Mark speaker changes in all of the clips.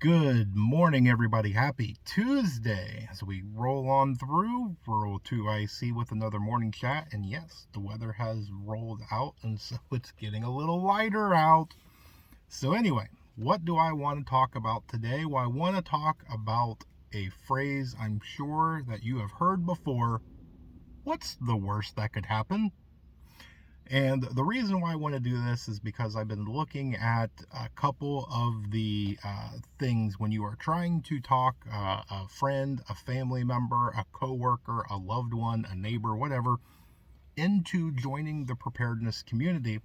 Speaker 1: Good morning, everybody. Happy Tuesday. As we roll on through, roll to IC with another morning chat. And yes, the weather has rolled out, and so it's getting a little lighter out. So, anyway, what do I want to talk about today? Well, I want to talk about a phrase I'm sure that you have heard before. What's the worst that could happen? And the reason why I want to do this is because I've been looking at a couple of the things when you are trying to talk a friend, a family member, a coworker, a loved one, a neighbor, whatever, into joining the preparedness community.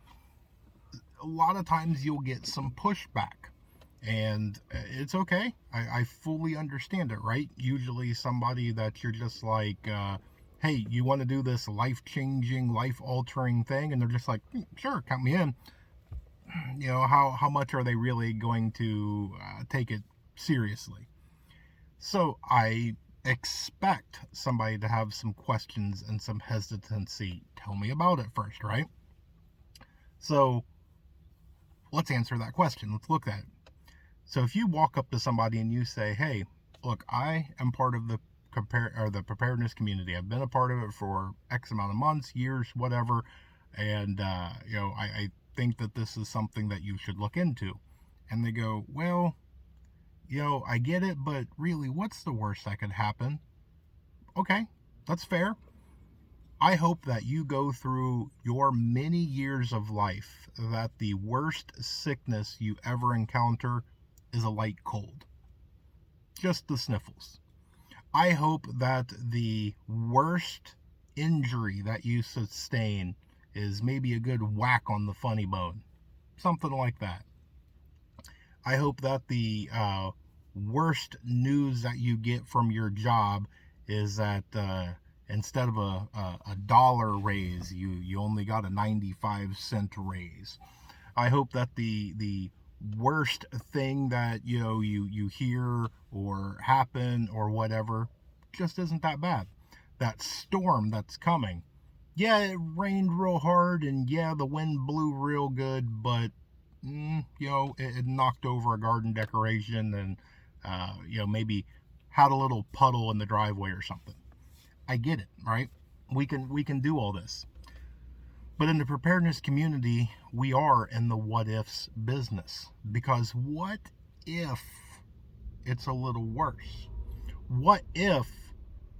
Speaker 1: A lot of times you'll get some pushback. And it's okay. I fully understand it, right? Usually somebody that you're just like, hey, you want to do this life changing, life altering thing? And they're just like, sure, count me in. How much are they really going to take it seriously? So I expect somebody to have some questions and some hesitancy. Tell me about it first, right? So let's answer that question. Let's look at it. So if you walk up to somebody and you say, hey, look, I am part of the preparedness community. I've been a part of it for X amount of months, years, whatever. And, I think that this is something that you should look into. And they go, well, I get it, but really, what's the worst that could happen? Okay, that's fair. I hope that you go through your many years of life that the worst sickness you ever encounter is a light cold. Just the sniffles. I hope that the worst injury that you sustain is maybe a good whack on the funny bone. Something like that. I hope that the worst news that you get from your job is that instead of a dollar raise, you only got a 95-cent raise. I hope that the worst thing that you hear or happen or whatever just isn't that bad. That storm that's coming, yeah, it rained real hard, and yeah, the wind blew real good, but it knocked over a garden decoration, and maybe had a little puddle in the driveway or something. I get it, right? We can do all this. But in the preparedness community, we are in the what ifs business. Because what if it's a little worse? What if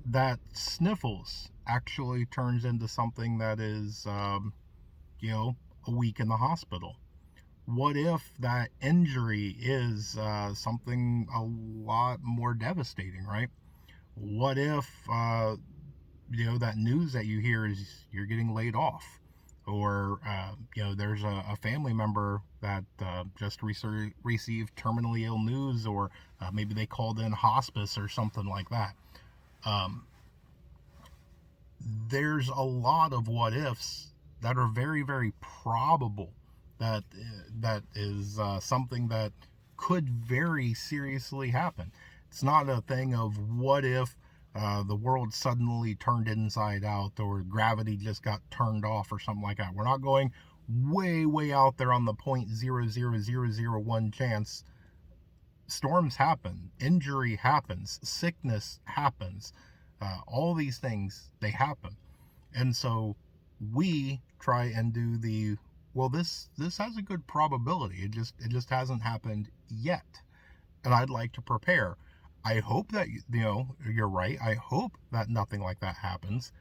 Speaker 1: that sniffles actually turns into something that is, a week in the hospital? What if that injury is something a lot more devastating, right? What if, that news that you hear is you're getting laid off? Or there's a family member that just received terminally ill news, or maybe they called in hospice or something like that. um, there's a lot of what ifs that are very, very probable that is something that could very seriously happen. It's not a thing of what if the world suddenly turned inside out, or gravity just got turned off or something like that. We're not going way, way out there on the 0.00001 chance. Storms happen, injury happens, sickness happens. All these things, they happen. And so we try and do the, well, this has a good probability. It just hasn't happened yet. And I'd like to prepare. I hope that you're right. I hope that nothing like that happens.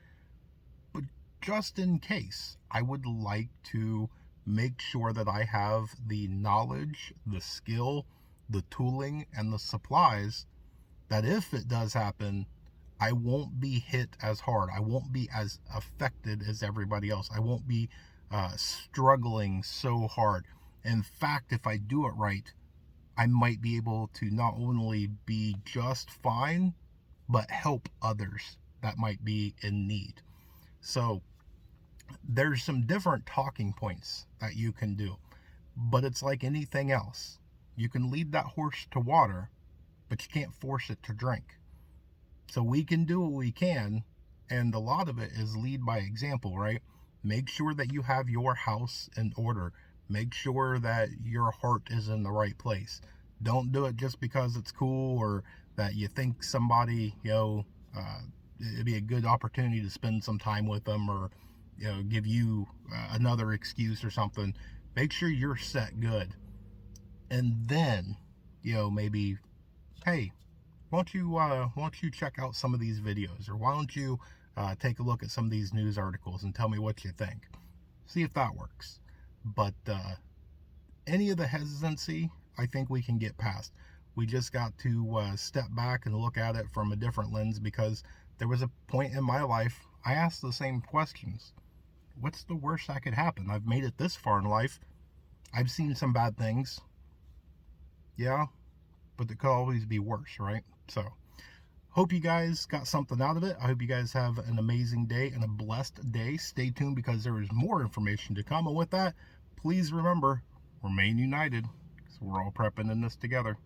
Speaker 1: But just in case, I would like to make sure that I have the knowledge, the skill, the tooling, and the supplies that if it does happen, I won't be hit as hard. I won't be as affected as everybody else. I won't be struggling so hard. In fact, if I do it right, I might be able to not only be just fine, but help others that might be in need. So there's some different talking points that you can do, but it's like anything else. You can lead that horse to water, but you can't force it to drink. So we can do what we can, and a lot of it is lead by example, right? Make sure that you have your house in order. Make sure that your heart is in the right place. Don't do it just because it's cool or that you think somebody, it'd be a good opportunity to spend some time with them, or give you another excuse or something. Make sure you're set good, and then maybe, hey, why don't you check out some of these videos, or why don't you take a look at some of these news articles and tell me what you think. See if that works. But any of the hesitancy, I think we can get past. We just got to step back and look at it from a different lens, because there was a point in my life I asked the same questions. What's the worst that could happen? I've made it this far in life. I've seen some bad things. Yeah, but it could always be worse, right? So, hope you guys got something out of it. I hope you guys have an amazing day and a blessed day. Stay tuned, because there is more information to come. And with that, please remember, remain united, because we're all prepping in this together.